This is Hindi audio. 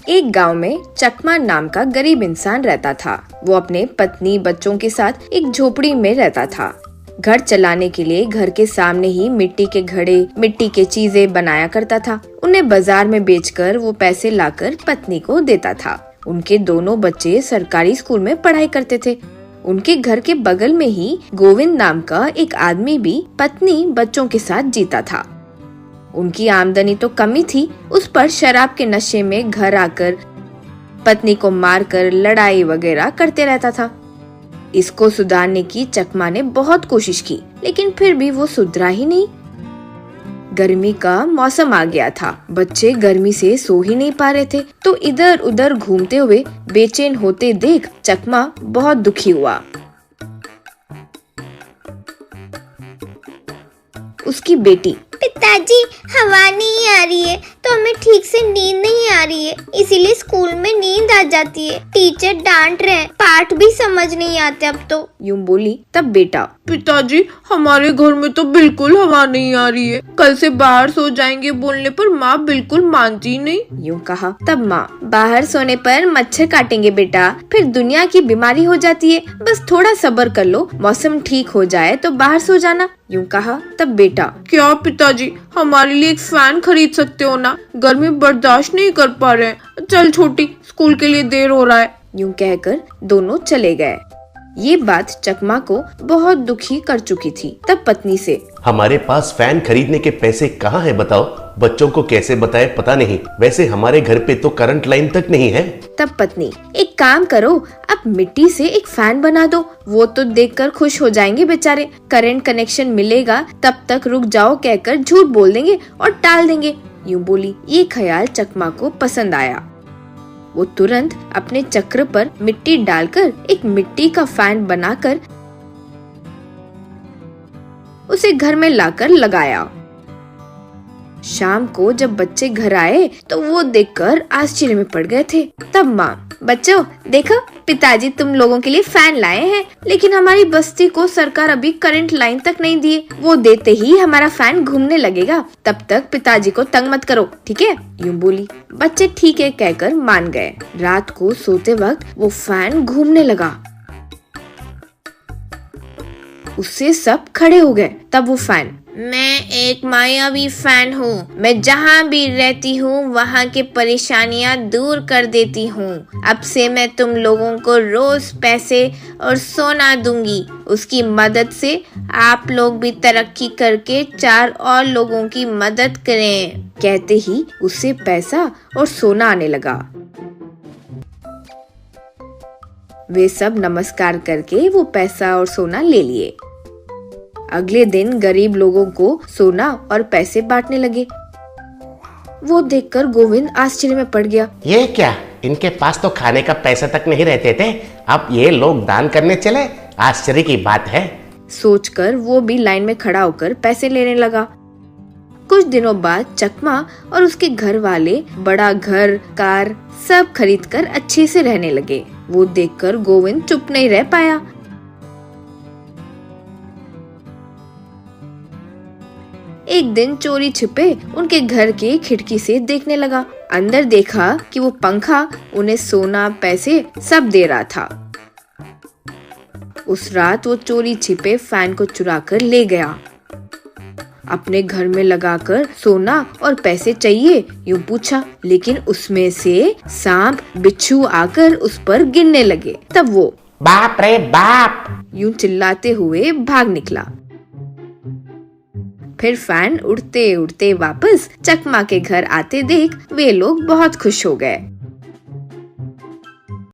एक गांव में चकमा नाम का गरीब इंसान रहता था। वो अपने पत्नी बच्चों के साथ एक झोपड़ी में रहता था। घर चलाने के लिए घर के सामने ही मिट्टी के घड़े, मिट्टी के चीजें बनाया करता था। उन्हें बाजार में बेचकर वो पैसे लाकर पत्नी को देता था। उनके दोनों बच्चे सरकारी स्कूल में पढ़ाई करते थे। उनके घर के बगल में ही गोविंद नाम का एक आदमी भी पत्नी बच्चों के साथ जीता था। उनकी आमदनी तो कम ही थी, उस पर शराब के नशे में घर आकर पत्नी को मारकर लड़ाई वगैरह करते रहता था। इसको सुधारने की चकमा ने बहुत कोशिश की, लेकिन फिर भी वो सुधरा ही नहीं। गर्मी का मौसम आ गया था। बच्चे गर्मी से सो ही नहीं पा रहे थे, तो इधर उधर घूमते हुए बेचैन होते देख चकमा बहुत दुखी हुआ। उसकी बेटी, पिताजी हवा नहीं आ रही है तो हमें ठीक से नींद नहीं आ रही है, इसीलिए स्कूल में नींद आ जाती है। टीचर डांट रहे हैं, पाठ भी समझ नहीं आते अब तो। यूं बोली। तब बेटा, पिताजी हमारे घर में तो बिल्कुल हवा नहीं आ रही है, कल से बाहर सो जाएंगे बोलने पर माँ बिल्कुल मानती नहीं। यूं कहा। तब माँ, बाहर सोने पर मच्छर काटेंगे बेटा, फिर दुनिया की बीमारी हो जाती है, बस थोड़ा सब्र कर लो, मौसम ठीक हो जाए तो बाहर सो जाना। यूं कहा। तब बेटा, क्या पिताजी हमारे लिए एक फैन खरीद सकते हो ना, गर्मी बर्दाश्त नहीं कर पा रहे हैं। चल छोटी, स्कूल के लिए देर हो रहा है। यूं कहकर दोनों चले गए। ये बात चकमा को बहुत दुखी कर चुकी थी। तब पत्नी से, हमारे पास फैन खरीदने के पैसे कहाँ हैं बताओ, बच्चों को कैसे बताए पता नहीं, वैसे हमारे घर पे तो करंट लाइन तक नहीं है। तब पत्नी, एक काम करो, अब मिट्टी से एक फैन बना दो, वो तो देखकर खुश हो जाएंगे बेचारे। करंट कनेक्शन मिलेगा तब तक रुक जाओ कहकर झूठ बोल देंगे और टाल देंगे। यूं बोली। ये ख्याल चकमा को पसंद आया। वो तुरंत अपने चक्र पर मिट्टी डालकर एक मिट्टी का फैन बनाकर उसे घर में लाकर लगाया। शाम को जब बच्चे घर आए तो वो देखकर आश्चर्य में पड़ गए थे। तब माँ, बच्चों देखो, पिताजी तुम लोगों के लिए फैन लाए हैं, लेकिन हमारी बस्ती को सरकार अभी करंट लाइन तक नहीं दिए, वो देते ही हमारा फैन घूमने लगेगा, तब तक पिताजी को तंग मत करो, ठीक है? यूं बोली। बच्चे ठीक है कहकर मान गए। रात को सोते वक्त वो फैन घूमने लगा, उससे सब खड़े हो गए। तब वो फैन, मैं एक मायावी फैन हूँ, मैं जहाँ भी रहती हूँ वहाँ के परेशानियाँ दूर कर देती हूँ। अब से मैं तुम लोगों को रोज पैसे और सोना दूंगी, उसकी मदद से आप लोग भी तरक्की करके 4 और लोगों की मदद करें। कहते ही उससे पैसा और सोना आने लगा। वे सब नमस्कार करके वो पैसा और सोना ले लिए। अगले दिन गरीब लोगों को सोना और पैसे बांटने लगे। वो देखकर गोविंद आश्चर्य में पड़ गया। ये क्या, इनके पास तो खाने का पैसा तक नहीं रहते थे, अब ये लोग दान करने चले, आश्चर्य की बात है। सोचकर वो भी लाइन में खड़ा होकर पैसे लेने लगा। कुछ दिनों बाद चकमा और उसके घर वाले बड़ा घर, कार सब खरीदकर अच्छे से रहने लगे। वो देखकर गोविंद चुप नहीं रह पाया। एक दिन चोरी छिपे उनके घर की खिड़की से देखने लगा। अंदर देखा कि वो पंखा उन्हें सोना, पैसे सब दे रहा था। उस रात वो चोरी छिपे फैन को चुरा कर ले गया। अपने घर में लगाकर सोना और पैसे चाहिए यूं पूछा, लेकिन उसमें से सांप, बिच्छू आकर उस पर गिरने लगे। तब वो, बाप रे बाप, यूं चिल्लाते हुए भाग निकला। फिर फैन उड़ते उड़ते वापस चकमा के घर आते देख वे लोग बहुत खुश हो गए।